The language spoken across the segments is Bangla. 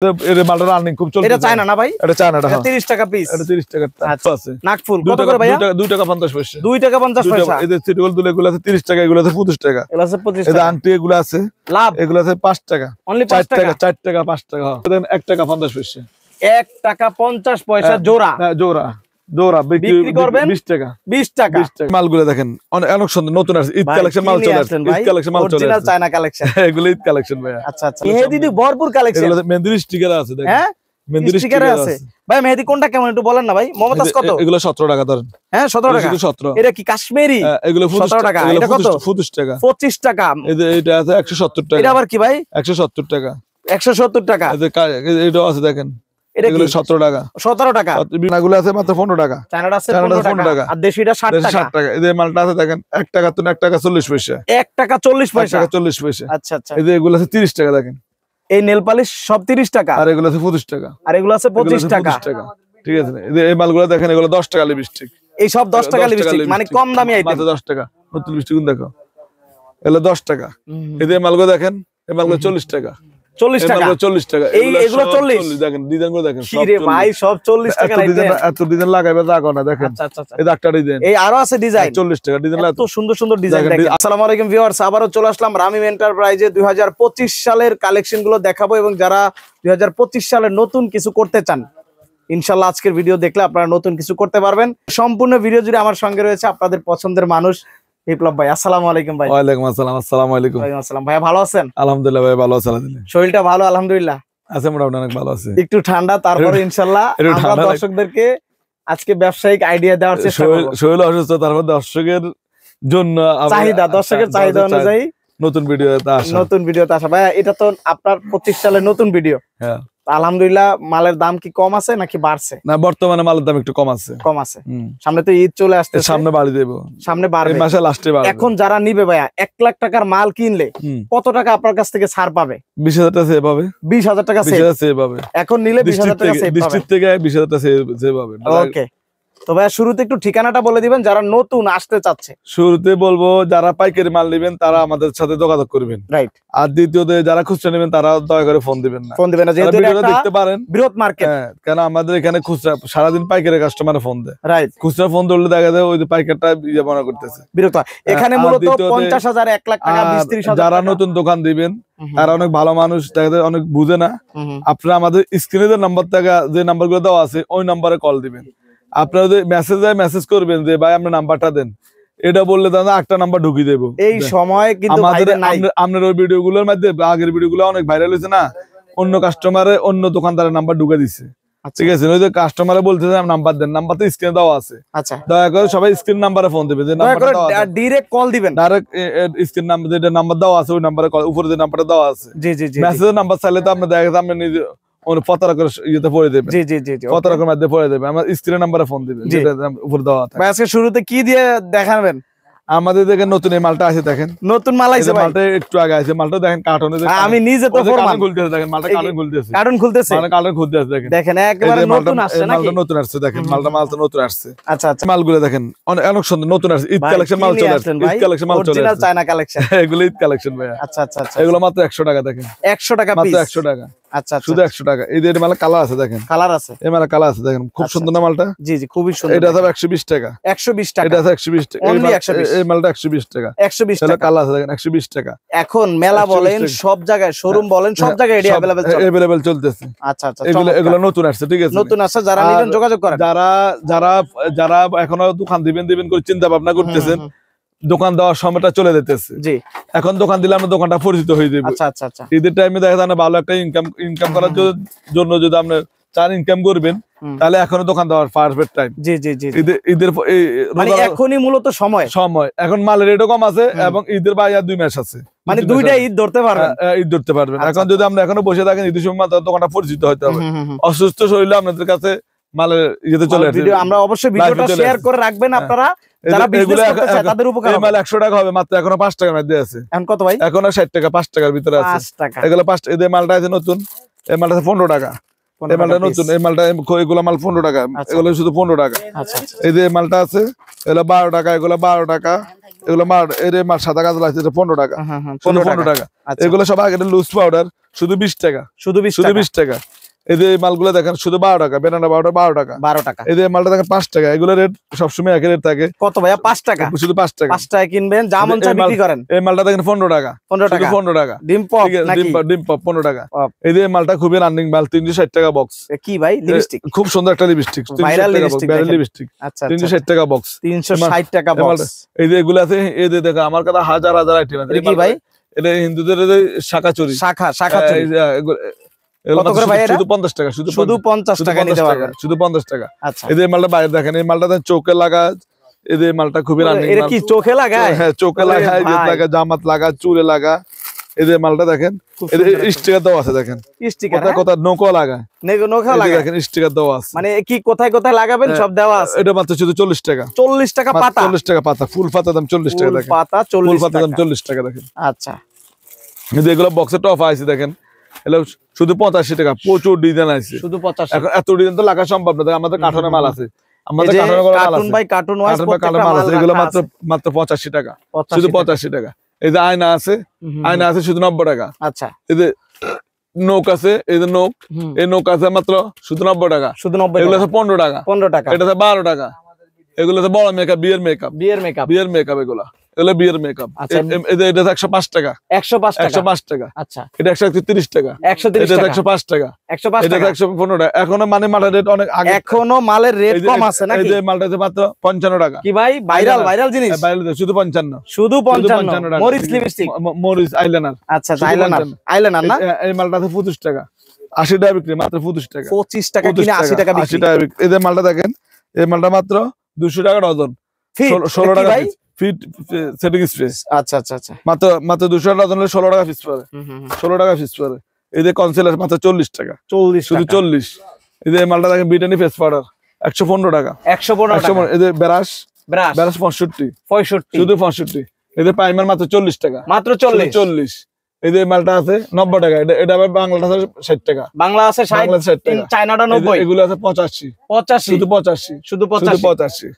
এর মালটা রানিং খুব চলছে। এটা চায়না না ভাই? এটা চায়নাটা। 30 টাকা পিস। এটা 30 টাকা আছে। নাকফুল কত করে ভাইয়া? 2 টাকা 50 পয়সা। 2 টাকা 50 পয়সা। এদের সিটিগোল দুলেগুলো আছে 30 টাকা, এগুলো আছে 25 টাকা। এগুলো আছে 25 টাকা। টাকা। আন্টি এগুলো আছে লাভ এগুলো আছে 5 টাকা। অনলি 5 টাকা। 4 টাকা 5 টাকা। দেখেন 1 টাকা 50 পয়সা। 1 টাকা 50 পয়সা জোড়া। হ্যাঁ জোড়া। জোড়া বিক্রি করবেন 20 টাকা। 20 টাকা। মালগুলো দেখেন অনেক সুন্দর নতুন আছে। ঈদ কালেকশন মাল চলে আসছে। ঈদ কালেকশন মাল চলে আসছে। Original China collection. এগুলো ঈদ কালেকশন ভাই। আচ্ছা আচ্ছা। মেহেদি ভরপুর কালেকশন। এগুলো মেহেদি স্টিকার আছে দেখেন। হ্যাঁ মেহেদি স্টিকার আছে। ভাই মেহেদি কোনটা কেমন একটু বলেন না ভাই? মমতাজ কত? এগুলো 17 টাকা ধরেন। হ্যাঁ 17 টাকা। 17। এটা কি কাশ্মীরি? এগুলো 17 টাকা। এটা কত? 25 টাকা। 25 টাকা। এটা আছে 170 টাকা। এটা আবার কি ভাই? 170 টাকা। 170 টাকা। এটা আছে দেখেন। এটা এগুলো 17 টাকা। 17 টাকা। বিনাগুলো আছে মাত্র 15 টাকা। চায়নাটা আছে 15 টাকা। আর দেশিটা 60 টাকা। 60 টাকা। এই মালটা আছে দেখেন 1 টাকা তো 1 টাকা 40 পয়সা। 1 টাকা 40 পয়সা। 1 টাকা 40 পয়সা। আচ্ছা আচ্ছা। এই যে এগুলো আছে 30 টাকা দেখেন। এই নেল পালিশ সব 30 টাকা। আর এগুলো আছে 25 টাকা। আর এগুলো আছে 25 টাকা। ঠিক আছে। এই মালগুলো দেখেন এগুলো 10 টাকা লিপস্টিক। এই সব 10 টাকা লিপস্টিক মানে কম দামি আইটেম। মাত্র 10 টাকা। নতুন লিপস্টিক দেখো। এগুলো 10 টাকা। এই যে মালগুলো দেখেন এই মালগুলো 40 টাকা। 40 টাকা। 40 টাকা। এগুলো 40 দেখেন ডিজাইনগুলো দেখেন সব রে ভাই সব 40 টাকা আইটেম। এত ডিজাইন লাগাইবে লাগো না দেখেন। আচ্ছা আচ্ছা। এই একটা ডিজাইন। এই আরো আছে ডিজাইন 40 টাকা ডিজাইন। এত সুন্দর সুন্দর ডিজাইন দেখেন। আসসালামু আলাইকুম ভিউয়ার্স, আবারো চলে আসলাম রামিম এন্টারপ্রাইজে 2025 সালের কালেকশন গুলো দেখাবো এবং যারা 2025 সালে নতুন কিছু করতে চান ইনশাআল্লাহ আজকের ভিডিও দেখলে আপনারা নতুন কিছু করতে পারবেন। সম্পূর্ণ ভিডিও জুড়ে আমার সঙ্গে রয়েছে আপনাদের পছন্দের মানুষ বিপ্লব ভাই। আসসালামু আলাইকুম ভাই। ওয়ালাইকুম আসসালাম। আসসালামু আলাইকুম। ওয়ালাইকুম আসসালাম। ভাই ভালো আছেন? আলহামদুলিল্লাহ ভাই ভালো আছি আলহামদুলিল্লাহ। শরীরটা ভালো আলহামদুলিল্লাহ আছে মোটামুটি অনেক ভালো আছে। একটু ঠান্ডা তারপরে ইনশাআল্লাহ আমরা দর্শকদেরকে আজকে ব্যবসায়িক আইডিয়া দেওয়ার চেষ্টা করব। শরীর অসুস্থ তারপর দর্শকের জন্য চাহিদা দর্শকের চাহিদা অনুযায়ী নতুন ভিডিওতে আসা। নতুন ভিডিওতে আসা। ভাই এটা তো আপনার 25 সালের নতুন ভিডিও। হ্যাঁ আলহামদুলিল্লাহ মালের দাম কি কম আছে নাকি বাড়ছে? না বর্তমানে মালের দাম একটু কম আছে। কম আছে। সামনে তো ঈদ চলে আসছে, সামনে বাড়ি দেব, সামনে বাড়বে, এই মাসে লাস্টে বাড়বে। এখন যারা নিবে ভাইয়া 1 লাখ টাকার মাল কিনলে কত টাকা আপনার কাছ থেকে ছাড় পাবে? 20,000 টাকা সেভ হবে। 20,000 টাকা সেভ হবে। এখন নিলে 20,000 টাকা সেভ পাবে। ডিস্ট্রিক্ট থেকে 20,000 টাকা সেভ হবে। ওকে তো ভাইয়া শুরুতে একটু ঠিকানাটা বলে দিবেন যারা নতুন আসতে চাচ্ছে। শুরুতে বলবো যারা পাইকারি মাল নেবেন তারা আমাদের সাথে যোগাযোগ করবেন। রাইট। আর দ্বিতীয়তে যারা খুচরা নেবেন তারা দয়া করে ফোন দিবেন না। ফোন দিবেন না যেহেতু এটা দেখতে পারেন বৃহৎ মার্কেট। হ্যাঁ কারণ আমাদের এখানে খুচরা সারাদিন পাইকারি কাস্টমারে ফোন দেয়। রাইট। খুচরা ফোন ধরলে দেখা যায় ওই যে পাইকারটা ইয়ে মনে করতেছে বিরক্ত। এখানে মূলত 50,000 1 লাখ টাকা 20-30,000 যারা নতুন দোকান দিবেন তারা অনেক ভালো মানুষ দেখা যায় অনেক বুঝে না। আপনারা আমাদের স্ক্রিনে যে নাম্বার থেকে যে নাম্বারগুলো দেওয়া আছে ওই নাম্বারে কল দিবেন। আপনারা যদি মেসেজ করবেন যে ভাই আপনার নাম্বারটা দেন, এটা বললে দাদা একটা নাম্বার ঢুকিয়ে দেবো। এই সময় কিন্তু আপনার ওই ভিডিও গুলোর মধ্যে আগের ভিডিও গুলো অনেক ভাইরাল হয়েছে না, অন্য কাস্টমারে অন্য দোকানদারের নাম্বার ঢুকে দিচ্ছে। ঠিক আছে ওই যে কাস্টমারে বলছে নাম্বার দেন, নাম্বার তো স্ক্রিনে দেওয়া আছে। আচ্ছা দয়া করে সবাই স্ক্রিন নাম্বারে ফোন দিবেন, যে নাম্বারটা দেওয়া আছে ডাইরেক্ট কল দিবেন। ডাইরেক্ট স্ক্রিন নাম্বার যেটা নাম্বার দেওয়া আছে ওই নাম্বারে কল, উপরে যে নাম্বারটা দেওয়া আছে। জি জি জি মেসেজের নাম্বার চাইলে তো আপনি দেখা যাচ্ছে আপনি নিজে ইয়েতে পড়ে দেবেন। জি জি জি জি মধ্যে পড়ে দেবে, আমার স্ক্রিনের নাম্বারে ফোন দিবেন যেটা উপরে দেওয়া থাকে। আজকে শুরুতে কি দিয়ে দেখাবেন? আমাদের দেখেন নতুন এই মালটা আছে, দেখেন নতুন মাল আছে ভাই। মালটা একটু আগে আছে, মালটা দেখেন কার্টনে। আমি নিজে তো ফরমান খুলতেছে, দেখেন মালটা কার্টন খুলতেছে, কার্টন খুলতেছে, মানে কার্টন খুলতেছে। দেখেন দেখেন একেবারে নতুন আসছে নাকি? মালটা নতুন আসছে, দেখেন মালটা নতুন আসছে। আচ্ছা আচ্ছা মালগুলো দেখেন অনেক সুন্দর নতুন আসছে। ঈদ কালেকশন মাল চলে আসছে। ঈদ কালেকশন মাল চলে আসছে। অরিজিনাল চায়না কালেকশন এগুলো ঈদ কালেকশন ভাই। আচ্ছা আচ্ছা আচ্ছা এগুলো মাত্র 100 টাকা। দেখেন 100 টাকা পিস, মাত্র 100 টাকা। আচ্ছা শুধু 100 টাকা। এই যে মাল কালার আছে, দেখেন কালার আছে, এই মাল কালার আছে, দেখেন খুব সুন্দর না মালটা। জি জি খুবই সুন্দর। এটা হবে 120 টাকা। 120 টাকা। এটা আছে 120 টাকা। এই মালটা 120 টাকা। 120 টাকা কালার আছে, দেখেন 120 টাকা। এখন মেলা বলেন সব জায়গায়, শোরুম বলেন সব জায়গায় এটি अवेलेबल চলতেছে। আচ্ছা আচ্ছা এগুলো নতুন আসছে। ঠিক আছে নতুন আসছে, যারা নিবেন যোগাযোগ করেন। যারা এখনো দোকান দিবেন করে চিন্তা ভাবনা করতেছেন, দোকান দেওয়ার সময়টা চলে যেতেছে। জি এখন দোকান দিলে আমরা দোকানটা পরিচিত হয়ে যাবে। আচ্ছা আচ্ছা আচ্ছা। ঈদের টাইমে দেখা যায় ভালো একটা ইনকাম করার জন্য যদি আপনি চান ইনকাম করবেন তাহলে এখনো দোকান দেওয়ার পারফেক্ট টাইম। জি জি জি ঈদের মানে এখনই মূলত সময় এখন মালের রেটও কম আছে এবং ঈদের বাইরে 2 মাস আছে, মানে দুইটা ঈদ ধরতে পারবেন। ঈদ ধরতে পারবেন। এখন যদি আমরা এখনো বসে থাকেন ঈদের সময় দোকানটা পরিচিত হতে হবে। অসুস্থ শরীরে আপনাদের কাছে মালের ইয়েতে চলে আসবে। আমরা অবশ্যই ভিডিওটা শেয়ার করে রাখবেন আপনারা যারা বিজনেস করতে চায় তাদের উপকার হবে। এই মাল 100 টাকা হবে, মাত্র এখনো 5 টাকার মধ্যে আছে। এখন কত ভাই? এখন 60 টাকা, 5 টাকার ভিতরে আছে। 5 টাকা। এগুলো 5 এই মালটা আছে নতুন, এই মালটা আছে 15 টাকা। এই মালটা নতুন, এই মালটা এগুলো মাল 15 টাকা। এগুলো শুধু 15 টাকা। আচ্ছা আচ্ছা। এই যে মালটা আছে এগুলো 12 টাকা, এগুলো 12 টাকা, এগুলো এর মাল সাদা কাজ লাগছে 15 টাকা, 15 টাকা। এগুলো সব আগে লুজ পাউডার শুধু 20 টাকা, শুধু 20 টাকা। এই যে মালগুলো দেখেন শুধু 12 টাকা, বেনানা পাউডার 12 টাকা, 12 টাকা। এই যে মালটা দেখেন 5 টাকা। এগুলো রেট সবসময় একই রেট থাকে। কত ভাইয়া? 5 টাকা, শুধু 5 টাকা। 5 টাকায় কিনবেন, যা মন চায় বিক্রি করেন। এই মালটা দেখেন 15 টাকা, 15 টাকা, 15 টাকা। ডিম পপ নাকি? ডিম পপ 15 টাকা। এই যে মালটা খুবই রানিং মাল, 360 টাকা বক্স। কি ভাই? লিপস্টিক, খুব সুন্দর একটা lipstick, viral lipstick, viral lipstick. আচ্ছা 360 টাকা বক্স, 360 টাকা বক্স। এই যে এগুলো আছে, এই যে দেখো আমার কাছে হাজার হাজার আইটেম আছে। কি ভাই? এটা হিন্দুদের যে শাখা চুরি, শাখা চুরি। কত করে ভাই? শুধু 50 টাকা, শুধু 50 টাকা নিতে পারবেন, শুধু 50 টাকা। আচ্ছা, এই যে মালটা বাইরে দেখেন, এই মালটা চোখে লাগা, এই যে মালটা খুবই রানিং। এটা কি চোখে লাগায়? হ্যাঁ, চোখে লাগায়, লাগা, জামাত লাগা, চুলে লাগা। এই যে মালটা দেখেন, স্টিকার দেওয়া আছে, দেখেন স্টিকার, কথা নৌকা লাগায়, নৌকা লাগায়, দেখেন স্টিকার দেওয়া আছে। মানে কি কোথায় কোথায় লাগাবেন সব দেওয়া আছে। এটা মাত্র শুধু 40 টাকা, 40 টাকা পাতা, 40 টাকা পাতা। ফুল পাতা দাম 40 টাকা, দেখেন পাতা ফুল 40 পাতা দাম টাকা। 40 টাকা দেখেন। আচ্ছা, কিন্তু এগুলো বক্সে টপ আছে দেখেন, এগুলো শুধু 85 টাকা। প্রচুর ডিজাইন আছে, শুধু 85। এখন এত ডিজাইন তো লাগা সম্ভব না, আমাদের কার্টুনে মাল আছে, আমাদের এই যে কার্টুনে মাল কার্টুন আছে, বাই কার্টুন ওয়াইজ প্রত্যেকটা মাল মাল আছে। এগুলো রাখা আছে। মাত্র 85 টাকা, 85 শুধু 85 টাকা। এই যে আয়না আছে, আয়না আছে শুধু 90 টাকা। আচ্ছা, এই যে নোক আছে, এই যে নোক, এই নোক আছে মাত্র শুধু 90 টাকা, শুধু 90। এগুলো আছে 15 টাকা, 15 টাকা। এটা আছে 12 টাকা। এগুলো আছে বড় মেকআপ, বিয়ের মেকআপ, বিয়ের মেকআপ, বিয়ের মেকআপ। এগুলো বিয়ের মেকআপ। আচ্ছা, এটা 105 টাকা, 105 টাকা, 105 টাকা। আচ্ছা, এটা 130 টাকা, 130 এটা টাকা, 105 টাকা, 105 এটা টাকা। 115 টাকা। এখনো মানে মালের রেট অনেক আগে, এখনো মালের রেট কম আছে এই নাকি? যে মালটাতে মাত্র 55 টাকা। কি ভাই? ভাইরাল জিনিস, বাইরে শুধু 55, শুধু 55 টাকা। Morris lipstick, Morris eyeliner. আচ্ছা, আইলাইনার না? এই মালটাতে 25 টাকা, 80 টাকা বিক্রি, মাত্র 25 টাকা। 25 টাকা কিনে 80 টাকা 80 বিক্রি। টাকা বিক্রি। এই যে মালটা দেখেন, এই মালটা মাত্র 200 টাকা ডজন, 16 টাকা পিস। Fit setting space. আচ্ছা আচ্ছা আচ্ছা, মাত্র 200 টাকা ডজন হলে 16 টাকা পিস পড়ে, 16 টাকা পিস পড়ে। এই যে কনসিলার মাত্র 40 টাকা, 40 শুধু 40। এই যে মালটা দেখেন, ব্রিটানি ফেস পাউডার 115 টাকা, 115 টাকা। এই যে ব্রাশ ব্রাশ 65, শুধু 65। এই যে প্রাইমার মাত্র 40 টাকা, মাত্র 40। এই যে মালটা আছে 90 টাকা, এটা আবার বাংলাটা আছে 60 টাকা, বাংলা আছে 60 টাকা, চায়নাটা 90, এগুলো আছে 85, 85, শুধু 85, শুধু 85।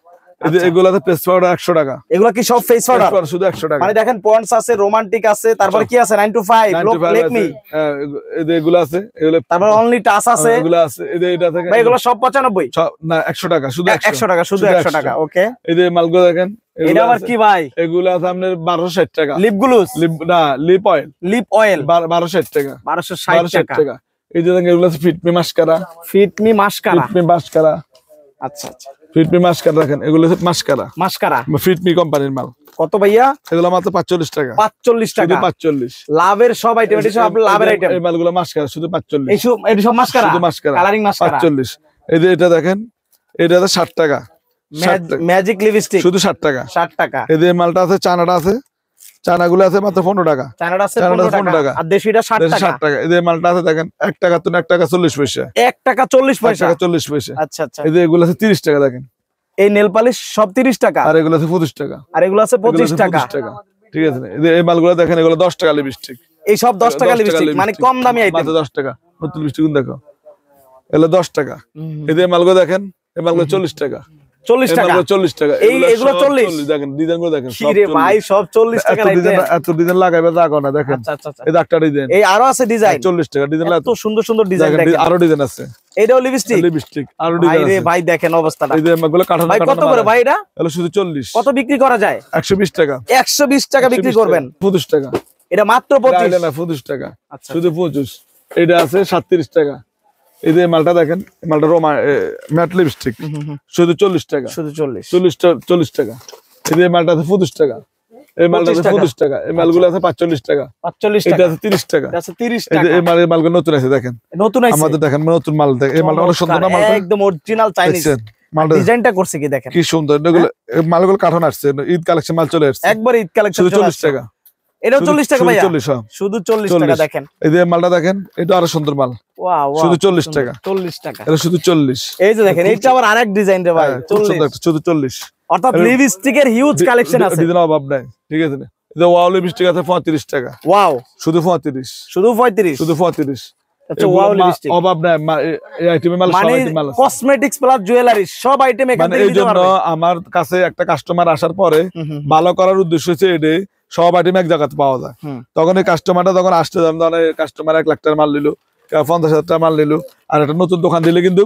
এই যে এগুলো আছে পেস্ট পাউডার 100 টাকা। এগুলো কি সব ফেস পাউডার? শুধু 100 টাকা। মানে দেখেন পয়েন্টস আছে, রোমান্টিক আছে, তারপর কি আছে 9 to 5 লেক মি, হ্যাঁ এই যে এগুলো আছে, এগুলো তারপর অনলি টাচ আছে, এগুলো আছে। এই যে এটা থেকে ভাই এগুলো সব 95 না 100 টাকা, শুধু 100 টাকা, শুধু 100 টাকা। ওকে, এই যে মালগুলো দেখেন, এটা আবার কি ভাই? এগুলো আছে আপনার 1260 টাকা। লিপ গ্লুস, না লিপ অয়েল, 1260 টাকা, 1260 টাকা। এই যে দেখেন এগুলো আছে ফিটমি মাস্কারা, ফিটমি মাস্কারা, আচ্ছা আচ্ছা, ফিটমি মাস্কারা দেখেন, এগুলো আছে মাস্কারা ফিটমি কোম্পানির মাল। কত ভাইয়া? এগুলো মাত্র 45 টাকা, 45 টাকা, শুধু 45। লাভের সব আইটেম, এটা সব লাভের আইটেম। এই মালগুলো মাস্কারা শুধু 45, এই সব মাস্কারা, শুধু মাস্কারা, কালারিং মাস্কারা 45। এই যে এটা দেখেন, এটা 60 টাকা, ম্যাজিক লিপস্টিক শুধু 60 টাকা, 60 টাকা। এই যে মালটা আছে, চানাটা আছে, চানাগুলো আছে মাত্র 15 টাকা, চায়নাটা আছে 15 টাকা, আর দেশিটা 60 টাকা। এই যে মালটা আছে দেখেন, 1 টাকা তো 1 টাকা 40 পয়সা, 1 টাকা 40 পয়সা, 1 টাকা 40 পয়সা। আচ্ছা আচ্ছা। এই যে এগুলো আছে 30 টাকা দেখেন, এই নেল পালিশ সব 30 টাকা, আর এগুলো আছে 25 টাকা, আর এগুলো আছে 25 টাকা। ঠিক আছে। এই যে এই মালগুলো দেখেন, এগুলো 10 টাকা লিপস্টিক, এই সব 10 টাকা লিপস্টিক, মানে কম দামি আইটেম, মাত্র 10 টাকা। নতুন লিপস্টিক দেখো, এগুলো 10 টাকা। এই যে মালগুলো দেখেন, এই মালগুলো 40 টাকা, 40 টাকা, 40 টাকা। এগুলো 40 দেখেন, ডিজাইন গুলো দেখেন, কি রে ভাই, সব 40 টাকা আইটেম। এত ডিজাইন লাগাইবে জাগো না, দেখেন। আচ্ছা আচ্ছা, এই একটা ডিজাইন, এই আরো আছে ডিজাইন, 40 টাকা ডিজাইন, এত সুন্দর সুন্দর ডিজাইন দেখেন, আরো ডিজাইন আছে। এটাও লিপস্টিক, আরো ভাই ডিজাইন রে আছে। ভাই, দেখেন অবস্থাটা। এই যে মালগুলো কাঠানো ভাই কত করে ভাই এটা? এগুলো শুধু 40। কত বিক্রি করা যায়? 120 টাকা, 120 টাকা বিক্রি করবেন, 25 টাকা। এটা মাত্র 25 না 25 টাকা, আচ্ছা, শুধু 25। এটা আছে 37 টাকা। এই যে মালটা দেখেন, মালটা রোমা ম্যাট লিপস্টিক, শুধু 40 টাকা, শুধু 40 40 টাকা। এই যে মালটা আছে 25 টাকা, এই মালটা আছে 25 টাকা। এই মালগুলো আছে 45 টাকা, 45 এটা টাকা, আছে 30 টাকা, এটা আছে 30 এই যে টাকা। এই মালগুলো নতুন আছে দেখেন, নতুন আছে আমাদের দেখেন নতুন মাল, দেখেন এই মালটা অনেক সুন্দর না, মালটা একদম অরিজিনাল চাইনিজ। দেখছেন মালটা ডিজাইনটা করছে কি দেখেন, কি সুন্দর। এগুলো মালগুলো কাঠানো আসছে, ঈদ কালেকশন মাল চলে আসছে, একবার ঈদ কালেকশন শুধু 40 টাকা। এটাও 40 টাকা ভাইয়া, 40, হ্যাঁ। শুধু 40 টাকা দেখেন। এই যে মালটা দেখেন, এটা আরো সুন্দর মাল, ওয়াও ওয়াও, শুধু 40 টাকা, 40 টাকা। এটা শুধু 40। এই যে দেখেন, এইটা আবার আরেক ডিজাইন রে ভাই, খুব সুন্দর 40, শুধু 40। অর্থাৎ লিপস্টিকের হিউজ কালেকশন আছে, ডিজাইন অভাব নাই, ঠিক আছে। এই যে ওয়াও লিপস্টিক আছে 35 টাকা, ওয়াও, শুধু 35, শুধু 35, শুধু 35। আচ্ছা ওয়াও লিপস্টিক অভাব নাই, এই আইটেমে মাল, সব মানে আইটেম মাল আছে। কসমেটিক্স প্লাস জুয়েলারি সব আইটেম এখান মানে থেকে এই নিতে জন্য পারবে। আমার কাছে একটা কাস্টমার আসার পরে ভালো করার উদ্দেশ্য হচ্ছে এটাই, সব আইটেম এক জায়গাতে পাওয়া যায়। তখন এই কাস্টমারটা যখন আসতে যান, তখন কাস্টমার 1 লাখ টাকার মাল নিল, 50,000 টাকা মাল নিল, আর একটা নতুন দোকান দিলে কিন্তু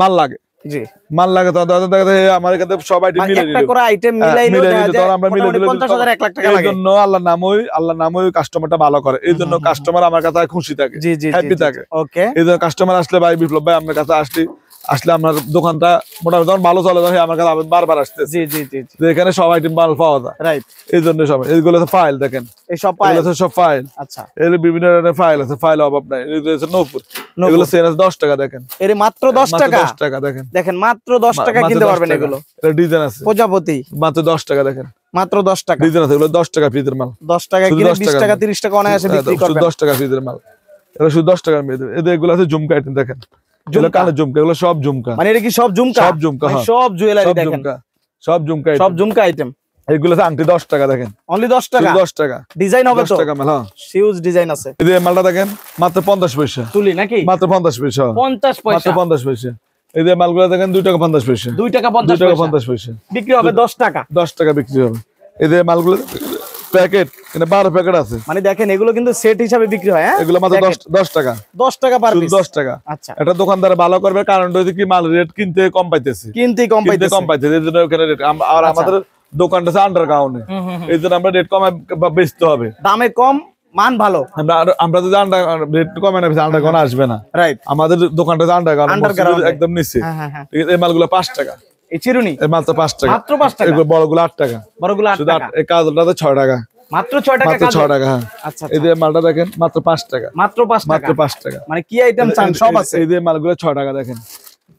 মাল লাগে, জি মাল লাগে, তখন দেখা যায় আমার এখানে সব আইটেম মানে মিলে একটা নিল, করে আইটেম মিলাইলো মিলে দেখা নিল, যায় তখন আমরা মিলে দিলে 50,000 1 লাখ টাকা এই লাগে। জন্য আল্লাহর নামই কাস্টমারটা ভালো করে, এই জন্য কাস্টমার আমার কাছে খুশি থাকে, জি জি হ্যাপি থাকে। ওকে এই জন্য কাস্টমার আসলে ভাই বিপ্লব ভাই আপনার কাছে আসলে আপনার দোকানটা মোটামুটি যখন ভালো চলে, তখন আমার কাছে বারবার আসতে, জি জি জি যে এখানে সব আইটেম মাল পাওয়া যায়, রাইট। এই জন্য সব এইগুলো ফাইল দেখেন, এই সব পায়, এগুলো সব ফাইল, আচ্ছা এর বিভিন্ন ধরনের ফাইল আছে, ফাইল অভাব নাই। নূপুর, এগুলো সেল আছে 10 টাকা, দেখেন এর মাত্র 10 টাকা, 10 টাকা দেখেন, দেখেন মাত্র 10 টাকা কিনতে পারবেন এগুলো। এটা ডিজাইন আছে প্রজাপতি মাত্র 10 টাকা, দেখেন মাত্র 10 টাকা, ডিজাইন আছে, এগুলো 10 টাকা পিসের মাল, 10 টাকা শুধু কিনে 10 20 টাকা 30 টাকা অনায়াসে বিক্রি শুধু করবেন। 10 টাকা পিসের মাল, এগুলো শুধু 10 টাকার মেয়ে দেবে। এগুলো আছে ঝুমকা আইটেম, দেখেন এগুলো কানে ঝুমকা, এগুলো সব ঝুমকা, মানে এটা কি সব ঝুমকা? সব ঝুমকা, মানে হ্যাঁ। সব জুয়েলারি সব দেখেন, ঝুমকা, সব ঝুমকা সব ঝুমকা আইটেম। এগুলো আছে আংটি 10 টাকা, দেখেন অনলি 10 টাকা, শুধু 10 টাকা ডিজাইন হবে 10 তো টাকা মাল, হ্যাঁ হিউজ ডিজাইন আছে। এই যে মালটা দেখেন মাত্র 50 পয়সা, তুলি নাকি মাত্র 50 পয়সা, 50 মাত্র পয়সা, 50 পয়সা। এই যে মালগুলো দেখেন 2 টাকা 50 পয়সা, 2 টাকা 2 টাকা 50 50 পয়সা, বিক্রি হবে 10 টাকা। 10 টাকা বিক্রি হবে। এই যে মালগুলো প্যাকেট, এখানে 12 প্যাকেট আছে, মানে দেখেন এগুলো কিন্তু সেট হিসাবে বিক্রি হয়, হ্যাঁ এগুলো মাত্র 10 টাকা, 10 টাকা পার শুধু পিস। 10 টাকা। আচ্ছা এটা দোকানদার ভালো করবে, কারণ হচ্ছে কি মাল রেট কিনতে কম পাইতেছে, কিনতে কম পাইতেছে, কম পাইতেছে, এই জন্য ওখানে রেট। আর আমাদের দোকানটা আছে আন্ডারগ্রাউন্ডে, এই জন্য আমরা রেট কমায় বেচতে হবে, দামে কম মান ভালো। আমরা যদি রেট কমে না আন্ডারগ্রাউন্ড আসবে না, রাইট। আমাদের দোকানটা আন্ডারগ্রাউন্ড একদম নিচে। হ্যাঁ হ্যাঁ হ্যাঁ। ঠিক আছে, এই মালগুলো 5 টাকা, এই চিরুনি এই মাত্র 5 টাকা, মাত্র 5 টাকা, এগুলো বড়গুলো 8 টাকা, বড়গুলো 8 শুধু টাকা, এই কাজলটাতে 6 টাকা, মাত্র 6 টাকা মাত্র 6 টাকা, হ্যাঁ। আচ্ছা এই যে মালটা দেখেন মাত্র 5 টাকা, মাত্র 5 টাকা, মাত্র 5 টাকা। মানে কি আইটেম চান সব আছে। এই যে মালগুলো 6 টাকা, দেখেন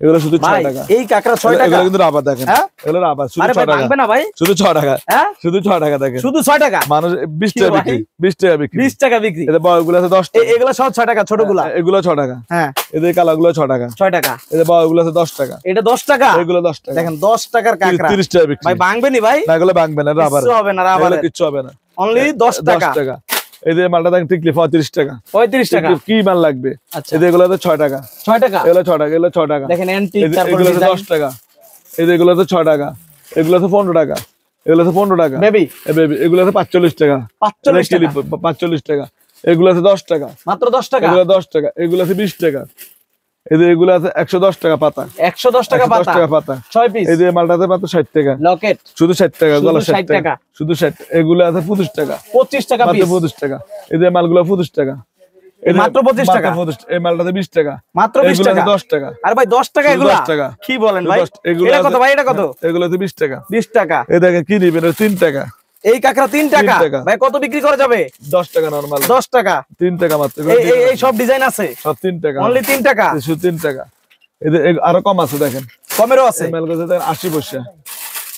এগুলো শুধু 6 ভাই টাকা, এই কাকড়া 6 টাকা, এগুলো কিন্তু রাবার, দেখেন হ্যাঁ? এগুলো রাবার, শুধু আরে 6 ভাই টাকা, ভাঙবে না ভাই, শুধু 6 টাকা, হ্যাঁ শুধু 6 টাকা, দেখেন শুধু 6 টাকা, মানুষ 20 কি টাকা ভাই? বিক্রি, 20 টাকা বিক্রি, 20 টাকা বিক্রি। এদের বড়গুলো আছে 10 টাকা, এগুলো সব 6 টাকা, ছোটগুলা এগুলো 6 টাকা, হ্যাঁ এদের কালাগুলো 6 টাকা, 6 টাকা, এদের বড়গুলো আছে 10 টাকা, এটা 10 টাকা, এগুলো 10 টাকা, দেখেন 10 টাকার কাকড়া 30 টাকা বিক্রি। ভাই ভাঙবে নি ভাই, না এগুলো ভাঙবে না, রাবার, কিচ্ছু হবে না, রাবারের কিচ্ছু হবে না, অনলি 10 টাকা। এই যে মালটা দেখেন টিকলি 35 টাকা, 35 টাকা, কি মাল লাগবে? আচ্ছা এই যে এগুলো 6 টাকা, 6 টাকা, এগুলো 6 টাকা, এগুলো 6 টাকা, দেখেন অ্যান্টিক, তারপর এগুলো ডিজাইন 10 টাকা, এই যে এগুলো 6 টাকা, এগুলো 15 টাকা, এগুলো 15 টাকা, বেবি বেবি এগুলো 45 টাকা, 45 টাকা, 45 টাকা, এগুলো 10 টাকা, মাত্র 10 টাকা, এগুলো 10 টাকা, এগুলো 20 টাকা, এই যে এগুলো 110 টাকা পাতা, 110 টাকা 110 টাকা পাতা, 6 পিস, এই যে মালটাতে মাত্র 60 টাকা, লকেট শুধু 60 টাকা, শুধু গলা 60 60 টাকা, টাকা, শুধু 60, এগুলো 25 টাকা, 25 টাকা মাত্র পিস, 25 টাকা, এই যে মালগুলো 25 টাকা, এই যে মাত্র 25 টাকা, মাত্র 25, এই মালটাতে 20 টাকা, মাত্র 20 এগুলো টাকা, 10 টাকা, আরে ভাই 10 টাকা শুধু এগুলা 10 টাকা, কি বলেন ভাই, এগুলো এটা কত ভাই, এটা কত? এগুলো 20 টাকা, 20 টাকা, এই দেখেন কি নিবেন 3 টাকা, এই কাকড়া 3 টাকা, 3 টাকা। ভাই কত বিক্রি করা যাবে? 10 টাকা নরমাল, 10 টাকা, 3 টাকা মাত্র, এই সব ডিজাইন আছে সব 3 টাকা, অনলি 3 টাকা, শুধু 3 টাকা। এই যে আরো কম আছে, দেখেন কমেরও আছে, এই মালগুলো দেখেন 80 পয়সা,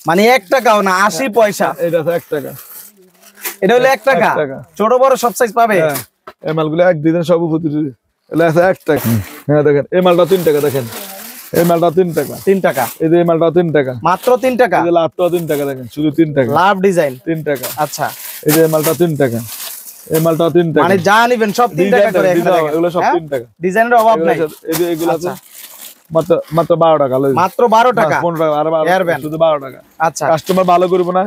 মানে 1 টাকাও না, 80 পয়সা, এটা 1 টাকা, এটা হলো 1 টাকা, 1 টাকা। ছোট বড় সব সাইজ পাবে। হ্যাঁ, এই মালগুলো এক দিনের সব উপস্থিত, এগুলো আছে 1 টাকা, হ্যাঁ দেখেন এই মালটা 3 টাকা, দেখেন এই মালটা 3 টাকা, 3 টাকা, এই যে এই মালটা 3 টাকা, মাত্র 3 টাকা, এই যে লাভটা 3 টাকা, দেখেন শুধু 3 টাকা, লাভ ডিজাইন, 3 টাকা, আচ্ছা এই যে এই মালটা 3 টাকা, এই মালটা 3 টাকা, মানে যা নিবেন সব 3 টাকা করে, এগুলো সব 3 টাকা, ডিজাইনের অভাব নাই, এই যে এগুলো আছে আচ্ছা। মাত্র 12 টাকা, মাত্র 12 টাকা, 15 টাকা, আর 12 Airband। শুধু 12 টাকা। আচ্ছা কাস্টমার ভালো করবো না,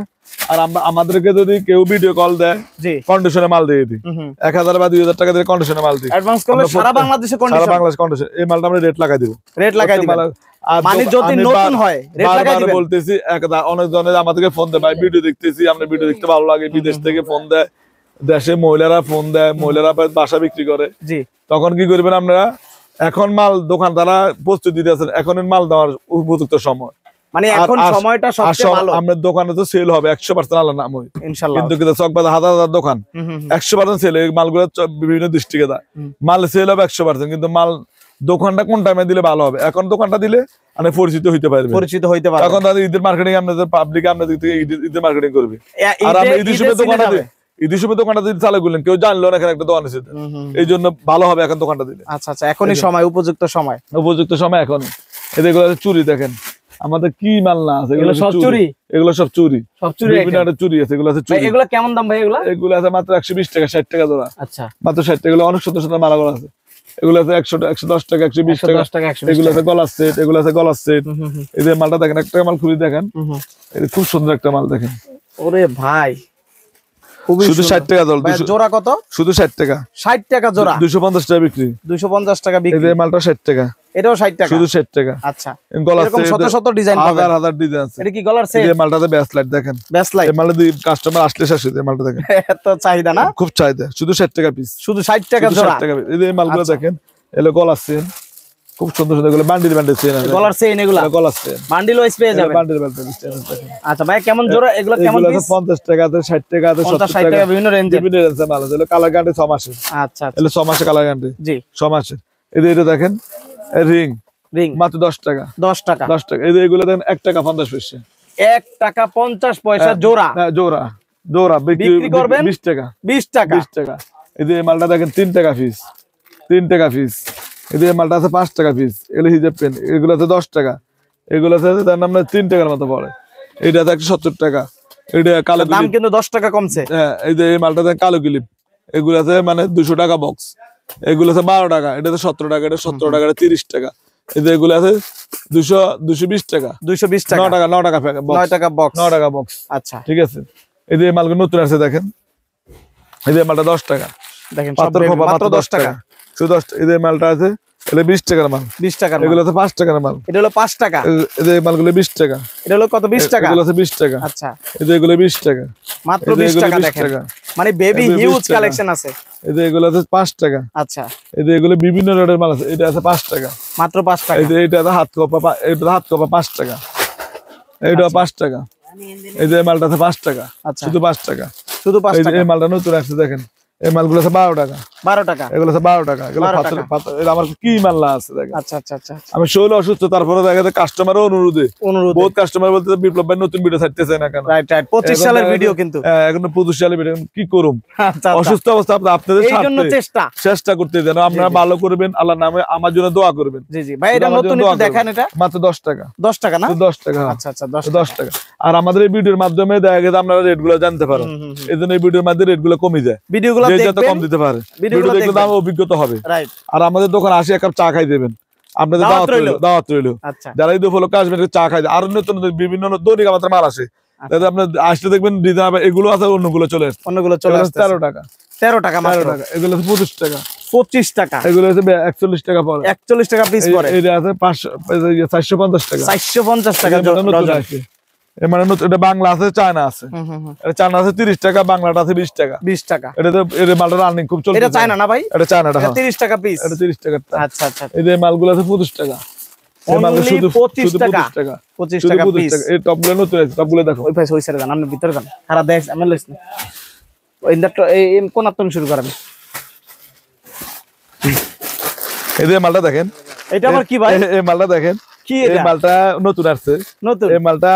আর আমরা আমাদেরকে যদি কেউ ভিডিও কল দেয়, জি কন্ডিশনে মাল দিয়ে দিই, 1000 বা 2000 টাকা দিয়ে কন্ডিশনে মাল দিই, অ্যাডভান্স করলে আমরা সারা বাংলাদেশে সারা কন্ডিশন, বাংলাদেশ কন্ডিশন, এই মালটা আমরা রেট লাগাই দিব, রেট লাগাই দিবেন, আর মানে যদি আমি নতুন হয় রেট লাগাই বারবার দিবেন। বলতেছি, অনেক জনের আমাদেরকে ফোন দেয়, ভাই ভিডিও দেখতেছি, আমরা ভিডিও দেখতে ভালো লাগে, বিদেশ থেকে ফোন দেয়, দেশে মহিলারা ফোন দেয়, মহিলারা বাসা বিক্রি করে, জি তখন কি করবেন আপনারা? এখন মাল দোকানদারা প্রস্তুতি দিতে আছেন, এখন মাল দেওয়ার উপযুক্ত সময়, মানে এখন সময়টা সবচেয়ে ভালো, আমরা দোকানে তো সেল হবে 100% আল্লাহ নাম হই, ইনশাআল্লাহ, কিন্তু চকবাজার হাজার হাজার দোকান 100% সেল, এই মালগুলো বিভিন্ন ডিস্ট্রিক্টে দেয়, মাল সেল হবে 100%, কিন্তু মাল দোকানটা কোন টাইমে দিলে ভালো হবে? এখন দোকানটা দিলে মানে পরিচিত হইতে পারবে, পরিচিত হইতে পারবে, এখন তাদের ঈদের মার্কেটিং, আপনাদের পাবলিক আপনাদের দিক থেকে ঈদের মার্কেটিং করবে, আর আমরা ঈদের সময় দোকানটা দিই, ঈদের সময় দোকানটা দিতে চালু করলেন, কেউ জানলো না এখানে একটা দোকান আছে, এই জন্য ভালো হবে এখন দোকানটা দিলে। আচ্ছা আচ্ছা, এখনই সময়, উপযুক্ত সময়, উপযুক্ত সময় এখন। এগুলো চুরি দেখেন, আমাদের কি মাল না আছে, এগুলো সব চুরি, এগুলো সব চুরি, সব চুরি, বিভিন্ন একটা চুরি আছে, এগুলো আছে চুরি। এগুলো কেমন দাম ভাই? এগুলো এগুলো আছে মাত্র 120 টাকা, 60 টাকা জোড়া, আচ্ছা মাত্র 60 টাকা, অনেক সুন্দর সুন্দর মালাগুলো আছে, এগুলো আছে 110 টাকা 120 টাকা 10 টাকা 120 এগুলো আছে গলার সেট এগুলো আছে গলার সেট এই যে মালটা দেখেন একটা মাল খুলে দেখেন এটা খুব সুন্দর একটা মাল দেখেন ওরে ভাই খুবই শুধু 60 টাকা দল ভাই জোড়া কত শুধু 60 টাকা 60 টাকা জোড়া 250 টাকা বিক্রি 250 টাকা এই বিক্রি যে মালটা 60 টাকা এটাও 60 টাকা শুধু 60 টাকা আচ্ছা গলার এরকম সেট শত শত ডিজাইন পাবেন হাজার হাজার ডিজাইন আছে এটা কি গলার এই সেট যে মালটাতে ব্যাস লাইট দেখেন বেস্ট লাইট এই মালটা দুই কাস্টমার আসলে শেষ হয়ে যায় মালটা দেখেন এত চাহিদা না খুব চাহিদা শুধু 60 টাকা পিস শুধু 60 টাকা জোড়া 60 টাকা piece। এই যে মালগুলো আচ্ছা। দেখেন এগুলো গলার চেন খুব সুন্দর সুন্দর এগুলো বান্ডিল বান্ডিল চেন আছে গলার চেইন এগুলা গলার চেন বান্ডিল ওয়াইজ পেয়ে যাবেন বান্ডিল বান্ডিল চেন দেখেন আচ্ছা ভাই কেমন জোড়া এগুলো কেমন এগুলো পিস 50 টাকা আছে 60 টাকা আছে 50 70 60 টাকা টাকা বিভিন্ন রেঞ্জে বিভিন্ন রেঞ্জে মাল আছে এগুলো কালার গ্যারান্টি 6 মাসের আচ্ছা আচ্ছা এগুলো 6 মাসের কালার গ্যারান্টি জি 6 মাসের এই যে এটা দেখেন রিং রিং মাত্র 10 টাকা 10 টাকা 10 টাকা এই যে এগুলো দেখেন 1 টাকা 50 পয়সা 1 টাকা 50 পয়সা জোড়া হ্যাঁ জোড়া জোড়া বিক্রি করবেন 20 টাকা 20 টাকা 20 টাকা এই যে মালটা দেখেন 3 টাকা পিস 3 টাকা পিস এই যে মালটা আছে 5 টাকা পিস এগুলো হিজাব পেন এগুলো আছে 10 টাকা এগুলো আছে তার নাম 3 টাকার মতো পড়ে এইটা আছে 170 টাকা এটা কালো দাম ক্লিপ কিন্তু 10 টাকা কমছে হ্যাঁ এই যে এই মালটা আছে কালো ক্লিপ এগুলো আছে মানে 200 টাকা বক্স এগুলো আছে 12 টাকা এটা আছে 17 টাকা এটা 17 টাকা এটা 30 টাকা এই যে এগুলো আছে 220 টাকা 220 টাকা 9 টাকা 9 টাকা বক্স 9 টাকা বক্স 9 টাকা বক্স আচ্ছা ঠিক আছে এই যে মালগুলো নতুন আছে দেখেন এই যে মালটা 10 টাকা দেখেন সব পাথর খোপা মাত্র 10 টাকা শুধু 10 এই যে মালটা আছে এটা 20 টাকার মাল 20 টাকা এগুলো আছে 5 টাকার মাল এটা হলো 5 টাকা এই যে মালগুলো 20 টাকা এটা হলো কত 20 টাকা এগুলো আছে 20 টাকা আচ্ছা এই যে এগুলো 20 টাকা মাত্র এই যে 20 এগুলো টাকা 20 দেখেন টাকা। মানে বেবি এগুলো 20 হিউজ টাকা। কালেকশন আছে এই যে এগুলো আছে 5 টাকা আচ্ছা এই যে এগুলো বিভিন্ন রেটের মাল আছে এটা আছে 5 টাকা মাত্র 5 টাকা এই যে এটা আছে হাত কপা এটা হাত কপা 5 টাকা এইটা 5 টাকা এই যে মালটা আছে 5 টাকা আচ্ছা শুধু 5 টাকা শুধু 5 এই যে টাকা এই মালটা নতুন আসছে দেখেন এই মালগুলো আছে 12 টাকা 12 টাকা এগুলো আছে 12 টাকা এগুলো 12 পাথর টাকা। পাথর এটা আমার কি মাল্লা আছে দেখেন আচ্ছা আচ্ছা আচ্ছা আমি শৈল অসুস্থ তারপরে দেখা যায় কাস্টমারের অনুরোধে অনুরোধ বহুত কাস্টমার বলতে বিপ্লব ভাই নতুন ভিডিও ছাড়তেছে না কেন রাইট রাইট 25 সালের ভিডিও কিন্তু এখন 25 সালের ভিডিও কি করুম আচ্ছা অসুস্থ অবস্থা আপনাদের এই জন্য সাথে চেষ্টা চেষ্টা করতে যেন আপনারা ভালো করবেন আল্লাহর নামে আমার জন্য দোয়া করবেন জি জি ভাই এটা আমার জন্য নতুন দোয়া একটু দেখান করবেন। এটা মাত্র 10 টাকা 10 টাকা না 10 টাকা হ্যাঁ। আচ্ছা আচ্ছা 10 10 টাকা আর আমাদের এই ভিডিওর মাধ্যমে দেখা গেছে আপনারা রেট গুলো জানতে পারেন এই জন্য এই ভিডিওর মাধ্যমে রেট গুলো কমে যায় ভিডিওগুলো যে যত দেখবেন কম দিতে পারে ভিডিওগুলো ভিডিও দেখলে দেখবেন। দাম অভিজ্ঞতা হবে রাইট আর আমাদের দোকানে আসে এক কাপ চা খাই দেবেন আপনাদের দাওয়াত দাওয়াত রইলো। রইলো দাওয়াত রইলো আচ্ছা যারা ঈদ উপলক্ষে আসবেন একটু চা খাই আর নতুন নতুন বিভিন্ন দৈনিক আমাদের মাল আসে তাতে আপনার আসলে দেখবেন ডিজাইন এগুলো আছে অন্যগুলো চলে আসছে অন্যগুলো চলে আসছে 13 টাকা 13 টাকা 13 মাত্র টাকা এগুলো আছে 25 টাকা 25 টাকা এগুলো আছে 41 টাকা পড়ে 41 টাকা পিস পড়ে এইটা আছে 450 টাকা 450 টাকা এটা নতুন ডজন আসছে এই মানে নতুন এটা বাংলা আছে চায়না আছে এটা চায়না আছে 30 টাকা বাংলাটা আছে 20 টাকা 20 টাকা এটা তো এর মালটা রানিং খুব চলছে এটা চায়না না ভাই এটা চায়নাটা এটা হ্যাঁ 30 টাকা পিস এটা 30 টাকা আচ্ছা আচ্ছা এই যে মালগুলো আছে 25 টাকা এই মালগুলো Only শুধু 25 টাকা 25 টাকা 25 শুধু টাকা 25 পিস টাকা এই টপগুলো নতুন আছে টপগুলো দেখো ওই পাশে ওই সাইডে যান আপনি ভিতরে যান সারা দেখ আমি লইছ না ওই ইন্দারটা এই কোন আপনি শুরু করেন এই যে মালটা দেখেন এটা আবার কি ভাই এই মালটা দেখেন কি এই এটা মালটা নতুন আসছে নতুন এই মালটা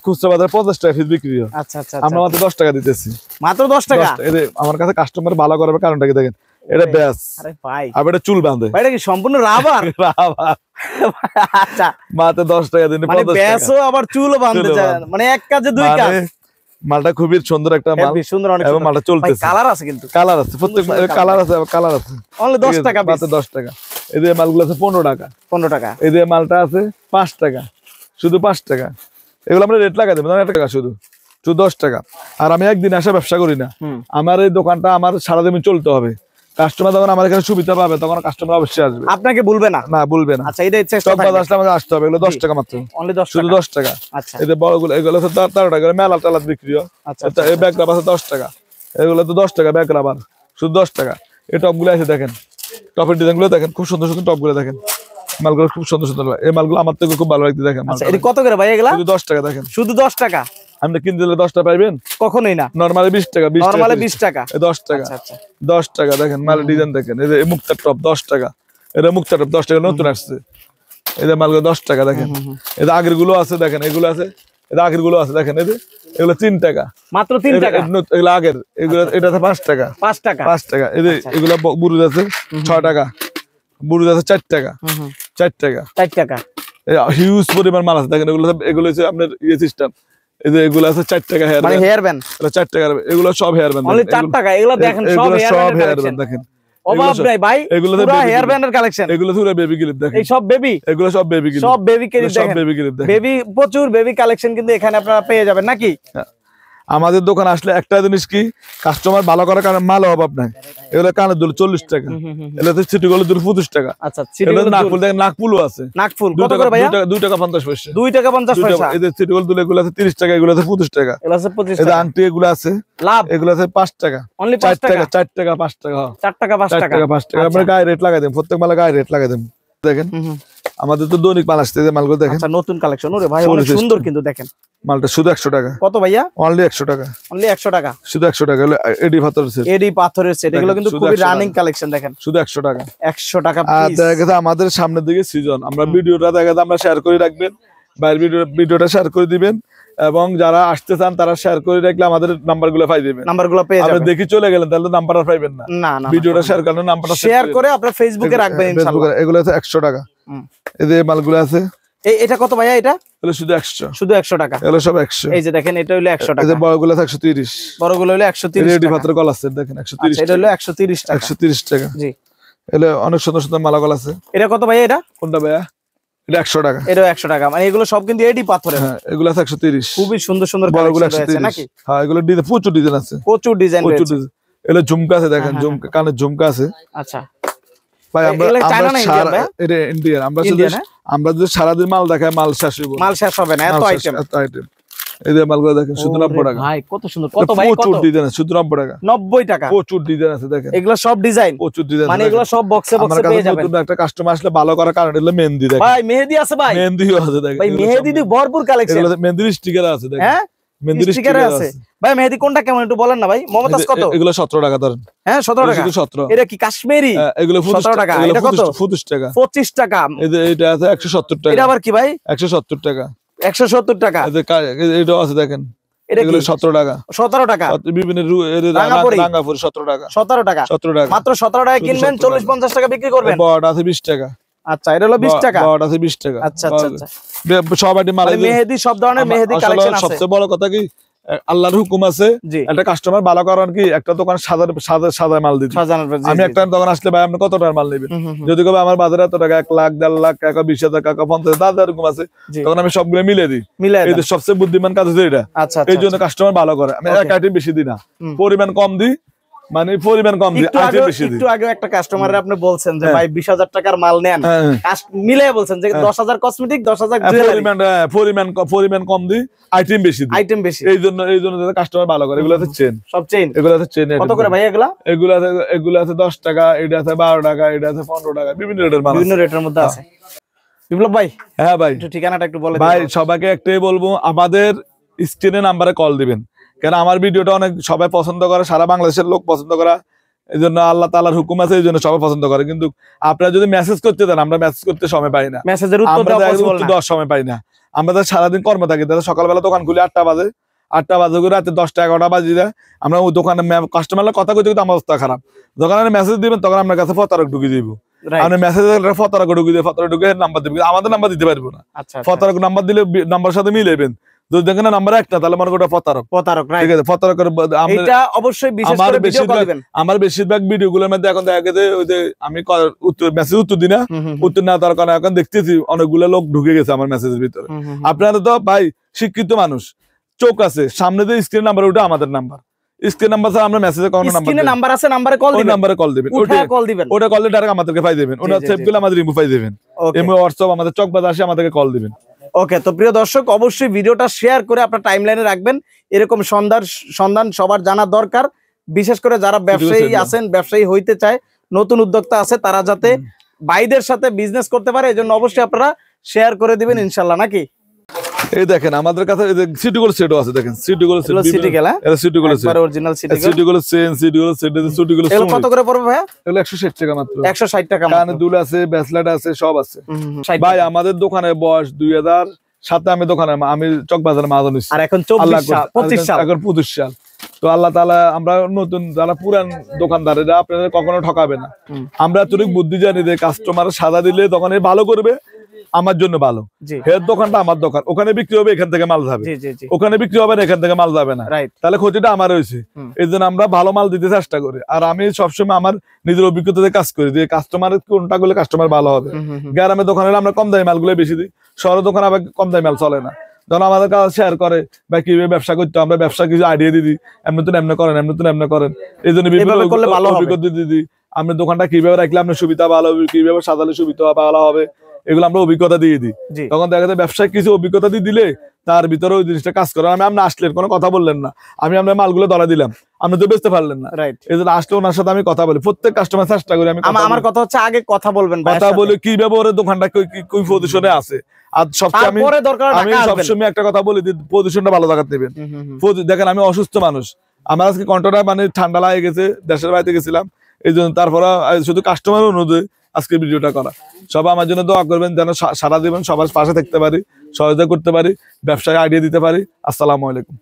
খুচরা বাজারে 50 টাকা পিস বিক্রি হয় আচ্ছা আচ্ছা আমরা মাত্র 10 টাকা দিতেছি মাত্র 10 টাকা 10 টাকা। এই যে আমার কাছে কাস্টমার ভালো করার কারণটা কি দেখেন এটা ব্যাস আরে ভাই আর এটা চুল বাঁধে ভাই এটা কি সম্পূর্ণ রাবার আবার আচ্ছা মাত্র 10 টাকা দিন মানে 50 টাকা ব্যাসও আবার চুলও বাঁধতে চুলও চায় বাঁধে। মানে এক কাজে দুই কাজ মানে মালটা খুবই সুন্দর একটা মাল হেভি সুন্দর অনেক এবং মালটা ভাই চলতেছে কালার আছে কিন্তু কালার আছে প্রত্যেক সুন্দর কালার আছে কালার আছে অনলি 10 টাকা পিস মাত্র 10 টাকা এই যে মালগুলো আছে 15 টাকা 15 টাকা এই যে মালটা আছে 5 টাকা শুধু 5 টাকা এগুলো আমরা রেট লাগাই দেবো 1 টাকা শুধু শুধু 10 টাকা আর আমি একদিন আসা ব্যবসা করি না আমার এই দোকানটা আমার সারাদিন চলতে হবে কাস্টমার যখন আমার এখানে সুবিধা পাবে তখন কাস্টমার অবশ্যই আসবে আপনাকে বলবে না না বলবে না আচ্ছা এটাই চেষ্টা স্টক বাজার থাকবে আসলে আমাকে আসতে হবে এগুলো 10 টাকা মাত্র অনলি 10 শুধু টাকা 10 টাকা আচ্ছা এই যে বড়গুলো এগুলো হচ্ছে 13 টাকা মেলা টালা বিক্রি হয় আচ্ছা এই ব্যাগ রাবার আছে 10 টাকা এগুলো তো 10 টাকা ব্যাগ রাবার শুধু 10 টাকা এই টপগুলো আছে দেখেন টপের ডিজাইনগুলো দেখেন খুব সুন্দর সুন্দর টপগুলো দেখেন মালগুলো খুব সুন্দর সুন্দর এই মালগুলো আমার থেকে খুব ভালো লাগছে দেখেন আচ্ছা এটা কত করে ভাই এগুলা শুধু 10 টাকা দেখেন শুধু 10 টাকা আপনি কিনতে দিলে 10 টাকা পাইবেন কখনোই না নরমালি 20 টাকা 20 টাকা নরমালি 20 টাকা 10 টাকা আচ্ছা আচ্ছা 10 টাকা দেখেন মালের ডিজাইন দেখেন এই যে মুক্তার টপ 10 টাকা এটা মুক্তার টপ 10 টাকা নতুন আসছে এই যে মালগুলো 10 টাকা দেখেন এই যে আগের গুলো আছে দেখেন এগুলো আছে এই যে আগের গুলো আছে দেখেন এই যে এগুলো 3 টাকা মাত্র 3 টাকা এগুলো আগের এগুলো এটা আছে 5 টাকা 5 টাকা 5 টাকা এই যে এগুলো বুরুজ আছে 6 টাকা বুরুজ আছে 4 টাকা 4 টাকা 4 টাকা হিউজ পরিমাণ মাল আছে দেখেন এগুলো হচ্ছে আপনার ইয়ে সিস্টেম এই যে এগুলো আছে 4 টাকা হেয়ার মানে হেয়ার ব্যান্ড এটা 4 টাকা এগুলো সব হেয়ার ব্যান্ড অনলি 4 টাকা এগুলো দেখেন সব সব হেয়ার হেয়ার ব্যান্ড ব্যান্ড দেখেন অভাব নাই ভাই, এগুলোতে পুরো baby হেয়ার clip। ব্যান্ডের কালেকশন। এগুলো পুরো বেবি ক্লিপ দেখেন, এই সব বেবি, এগুলো সব বেবি ক্লিপ, সব বেবি ক্লিপ সব দেখেন, বেবি ক্লিপ দেখেন। বেবি প্রচুর বেবি কালেকশন কিন্তু এখানে আপনারা পেয়ে যাবেন নাকি? আমাদের দোকান আসলে একটা জিনিস কি, কাস্টমার ভালো করার কারণে মাল অভাব নাই। এগুলো কানের দুল 40 টাকা, এগুলো সিটি গোল্ড দুল 25 টাকা। আচ্ছা, এগুলো নাকফুল দেখেন, নাকফুলও আছে। নাকফুল কত করে ভাইয়া? 2 টাকা 50 পয়সা। 2 টাকা 50 পয়সা। এদের সিটি গোল্ড দুল এগুলো আছে 30 টাকা, এগুলো আছে 25 টাকা। এগুলো আছে 25 এদের টাকা। আংটি এগুলো আছে লাভ এগুলো আছে 5 টাকা, অনলি 4 5 টাকা। 4 টাকা 5 টাকা, 4 টাকা 5 4 টাকা। টাকা 5 টাকা। আমরা গায়ে রেট লাগাই দেন, প্রত্যেক মালে গায়ে রেট লাগাই দেন। দেখেন আমাদের তো দৈনিক মাল আসছে, যে মালগুলো দেখেন। আচ্ছা, নতুন কালেকশন। ওরে ভাই অনেক সুন্দর কিন্তু দেখেন। মালটা শুধু 100 টাকা। কত ভাইয়া? অনলি 100 টাকা, অনলি 100 টাকা। শুধু 100 টাকা। এডি পাথরের সেট, এডি পাথরের সেট, এগুলো কিন্তু শুধু খুবই 100 রানিং টাকা। কালেকশন দেখেন, শুধু 100 টাকা। 100 টাকা আর পিস। দেখা গেছে আমাদের সামনের দিকে সিজন, আমরা ভিডিওটা দেখা গেছে আমরা শেয়ার করে রাখবেন, বাইরের ভিডিওটা শেয়ার করে দিবেন, এবং যারা আসতে চান তারা শেয়ার করে রাখলে আমাদের নাম্বারগুলো পাই দিবেন। নাম্বারগুলো পেয়ে আপনি যাবেন। দেখি চলে গেলেন তাহলে নাম্বার আর পাইবেন না। না না, ভিডিওটা শেয়ার করলে নাম্বারটা শেয়ার করে আপনারা ফেসবুকে রাখবেন ইনশাআল্লাহ। এগুলো আছে 100 টাকা। এই যে মালগুলো আছে, এটা কত ভাইয়া? এটা এগুলো শুধু 100, শুধু 100 টাকা। এগুলো সব 100। এই যে দেখেন, এটা হলো 100 এই টাকা। যে বড়গুলো আছে 130, বড়গুলো হলো 130 রেডি টাকা। পাথরের কল আছে দেখেন 130 আচ্ছা, এটা হলো 130 টাকা। 130 টাকা। জি, এগুলো অনেক সুন্দর সুন্দর মালাগল আছে। এটা কত ভাইয়া? এটা কোনটা ভাইয়া? এটা 100 টাকা। এটা 100 টাকা। মানে এগুলো সব কিন্তু এডি পাথরের। হ্যাঁ, এগুলো আছে 130। খুবই সুন্দর সুন্দর বড়গুলো কালেকশন রয়েছে 130 নাকি? হ্যাঁ, এগুলো ডিজাইন প্রচুর ডিজাইন আছে, প্রচুর ডিজাইন প্রচুর রয়েছে। ডিজাইন। এগুলো ঝুমকা আছে দেখেন, ঝুমকা কানের ঝুমকা আছে। আচ্ছা ভাই আমরা এগুলো চায়না না ইন্ডিয়ান সারা ভাইয়া? এটা ইন্ডিয়ান। আমরা শুধু ইন্ডিয়ান, হ্যাঁ? আমরা যদি সারাদিন মাল দেখাই মাল শেষ হইব না। মাল শেষ হবে না, এত মাল শেষ, আইটেম। এত আইটেম। এই যে মালগুলো দেখেন শুধু 90 টাকা। ভাই কত সুন্দর। কত ভাই? প্রচুর কত? ডিজাইন আছে, শুধু 90 টাকা। 90 টাকা। প্রচুর ডিজাইন আছে দেখেন, এগুলো সব ডিজাইন, প্রচুর ডিজাইন। মানে এগুলো সব বক্সে বক্সে পেয়ে যাবেন। নতুন একটা কাস্টমার আসলে ভালো করার কারণ হলো মেহেন্দি দেখেন। ভাই মেহেদি আছে ভাই? মেহেন্দিও আছে দেখেন। ভাই মেহেদি দি ভরপুর কালেকশন। এগুলো মেহেন্দির স্টিকার আছে দেখেন। হ্যাঁ, মেহেন্দির স্টিকার স্টিকার আছে। আছে। ভাই মেহেদি কোনটা কেমন একটু বলেন না ভাই। মমতাজ কত? এগুলো 17 টাকা ধরেন। হ্যাঁ 17 টাকা। শুধু 17। এটা কি কাশ্মীরি? এগুলো 17 টাকা। এটা কত? 25 টাকা। 25 টাকা। এই যে এটা আছে 170 টাকা। এটা আবার কি ভাই? 170 টাকা। 170 টাকা। এই যে এটাও আছে দেখেন, এটা এগুলো কি? 17 টাকা। 17 টাকা। বিভিন্ন রাঙ্গাপুরি 17 টাকা। 17 টাকা। 17 টাকা। মাত্র 17 টাকা কিনবেন, 40-50 টাকা বিক্রি করবেন। বড় আছে 20 টাকা। আচ্ছা, এটা হলো 20 টাকা। বড় আছে 20 টাকা। আচ্ছা আচ্ছা আচ্ছা। সব আইটেম মাল। মানে মেহেদি সব ধরনের মেহেদি কালেকশন আছে। সবচেয়ে বড় কথা কি, আল্লাহর হুকুম আছে। জি। একটা কাস্টমার ভালো করার কি, একটা দোকান সাদা মাল দিতে। আমি একটা দোকান আসলে ভাই আপনি কত টাকার মাল নেবেন? যদি কবে আমার বাজারে এত টাকা 1 লাখ 1.5 লাখ টাকা 20,000 টাকা 50,000 এরকম আছে, তখন আমি সবগুলো মিলে দিই। এই যে সবচেয়ে বুদ্ধিমান কাজ হচ্ছে এটা। আচ্ছা, এই জন্য কাস্টমার ভালো করে। আমি এক আইটেম বেশি দিই না, পরিমাণ কম দিই, মানে পরিমাণ কম দিই, আইটেম বেশি দিই। একটু আগে একটা কাস্টমার আপনি বলছেন যে ভাই 20,000 টাকার মাল নেন, মিলে বলছেন যে 10,000 কসমেটিক 10,000 জুয়েলারি। পরিমাণ কম দিই, আইটেম বেশি দিই। আইটেম বেশি। এই জন্য কাস্টমার ভালো করে। এগুলো আছে চেন, সব চেইন। এগুলো আছে চেন। কত করে ভাই এগুলা? এগুলো আছে 10 টাকা, এটা আছে 12 টাকা, এটা আছে 15 টাকা, বিভিন্ন রেটের মাল, বিভিন্ন রেটের মধ্যে আছে। বিপ্লব ভাই, হ্যাঁ ভাই, একটু ঠিকানাটা একটু বলে দিন ভাই। সবাইকে একটাই বলবো, আমাদের স্ক্রিনে নাম্বারে কল দিবেন, কেন আমার ভিডিওটা অনেক সবাই পছন্দ করে, সারা বাংলাদেশের লোক পছন্দ করা। এই জন্য আল্লাহ তাআলার হুকুম আছে, এই জন্য সবাই পছন্দ করে। কিন্তু আপনারা যদি মেসেজ করতে দেন, আমরা মেসেজ করতে সময় পাই না, মেসেজের উত্তর দেওয়ার সময় পাই না। আমরা তো সারাদিন কর্মে থাকি, সকালবেলা দোকান খুলি 8টা বাজে, 8টা বাজে করে রাতে 10টা 11টা বাজে যায়। আমরা ওই দোকানে কাস্টমারের কথা কইতে কইতে আমার অবস্থা খারাপ। যখন আপনি মেসেজ দিবেন তখন আপনার কাছে ফতারক ঢুকিয়ে দিব। আপনি মেসেজ ফতারক ঢুকিয়ে দিয়ে ফতারক ঢুকে নাম্বার দিবেন, আমাদের নাম্বার দিতে পারবো না। ফতারক নাম্বার দিলে নাম্বার সাথে মিলাইবেন। যদি দেখেন নাম্বার একটা, তাহলে মনে করি ফতারক। ঠিক আছে, ফতারক। এটা অবশ্যই বিশেষ করে ভিডিও কল দিবেন। আমার বেশিরভাগ ভিডিওগুলোর মধ্যে এখন দেখা গেছে ওই যে আমি মেসেজ উত্তর দিই না, উত্তর না দেওয়ার কারণে এখন দেখতেছি অনেকগুলো লোক ঢুকে গেছে আমার মেসেজের ভিতরে। আপনারা তো ভাই শিক্ষিত মানুষ, চোখ আছে, সামনে যে স্ক্রিন নাম্বার ওটা আমাদের নাম্বার। স্ক্রিন নাম্বার ছাড়া আমরা মেসেজে কোনো নাম্বার আছে, নাম্বারে কল দিবেন, নাম্বারে কল দিবেন, ওটা কল দিয়ে ডাইরেক্ট আমাদেরকে পাই দিবেন। ওটা সেভ করলে আমাদের ইমো পাই দিবেন, ইমো হোয়াটসঅ্যাপ আমাদের চকবাজার আসে আমাদেরকে কল দিবেন। ওকে, তো প্রিয় দর্শক, অবশ্যই ভিডিওটা শেয়ার করে আপনার টাইমলাইনে রাখবেন। এরকম সন্ধান সবার জানা দরকার, বিশেষ করে যারা ব্যবসায়ী আছেন, ব্যবসায়ী হইতে চায়, নতুন উদ্যোক্তা আছে, তারা যাতে ভাইদের সাথে বিজনেস করতে পারে, এজন্য অবশ্যই আপনারা শেয়ার করে দিবেন ইনশাআল্লাহ নাকি। এই দেখেন আমাদের কাছে সিটি গোল্ড সেটও আছে, দেখেন সিটি গোল্ড সেট, সিটি গেল, এটা city gold set, original city gold chain, city gold set, city gold. এগুলো কত করে পড়বে ভাই? এগুলো 160 টাকা মাত্র। 160 টাকা মাত্র। কানে দুল আছে, ব্রেসলেট আছে, সব আছে ভাই। আমাদের দোকানে বয়স 2007 আমি দোকানে, আমি চকবাজারে মাজন হইছি, আর এখন 25 সাল। এখন 25 সাল। তো আল্লাহ তাআলা, আমরা নতুন যারা পুরান দোকানদারেরা আপনাদের কখনো ঠকাবে না। আমরা এতটুকু বুদ্ধি জানি যে কাস্টমার সাদা দিলে দোকানে ভালো করবে, আমার জন্য ভালো, জি হের দোকানটা আমার দোকান, ওখানে বিক্রি হবে এখান থেকে মাল যাবে, জি জি জি ওখানে বিক্রি হবে না এখান থেকে মাল যাবে না, রাইট তাহলে ক্ষতিটা আমার হয়েছে। এই জন্য আমরা ভালো মাল দিতে চেষ্টা করি। আর আমি সবসময় আমার নিজের অভিজ্ঞতাতে কাজ করি যে কাস্টমার কোনটা করলে কাস্টমার ভালো হবে। গ্রামের দোকানে আমরা কম দামি মালগুলো বেশি দিই, শহরের দোকানে আবার কম দামি মাল চলে না। যখন আমাদের কাছে শেয়ার করে বা কিভাবে ব্যবসা করতে, আমরা ব্যবসা কিছু আইডিয়া দিই, এমনি তো এমনি করেন, এমনি তো এমনি করেন, এই জন্য বিভিন্ন অভিজ্ঞতা দিই। আপনার দোকানটা কিভাবে রাখলে আপনার সুবিধা ভালো হবে, কিভাবে সাজালে সুবিধা ভালো হবে, এগুলো আমরা অভিজ্ঞতা দিয়ে দিই। তখন দেখা যায় ব্যবসায় কিছু অভিজ্ঞতা দিয়ে দিলে তার ভিতরে ওই জিনিসটা কাজ করে। আপনি আসলেন, কোনো কথা বললেন না, আমি আপনার মালগুলো ধরা দিলাম, আপনি তো বেচতে পারলেন না, এই জন্য আসলে ওনার সাথে আমি কথা বলি, প্রত্যেক কাস্টমার চেষ্টা করি। আমি আমার কথা হচ্ছে আগে কথা বলবেন, কথা বলে কিভাবে ওর দোকানটা কোন পজিশনে আছে। আর সবচেয়ে আমি সবসময় একটা কথা বলি, পজিশনটা ভালো জায়গা নেবেন। দেখেন আমি অসুস্থ মানুষ, আমার আজকে কণ্ঠটা মানে ঠান্ডা লাগে গেছে, দেশের বাড়িতে গেছিলাম, এই জন্য তারপরে শুধু কাস্টমার অনুরোধে আজকে ভিডিওটা করা। সবাই আমার জন্য দোয়া করবেন যেন সারা জীবন সবার পাশে থাকতে পারি, সহযোগিতা করতে পারি, ব্যবসায় আইডিয়া দিতে পারি। আসসালামু আলাইকুম।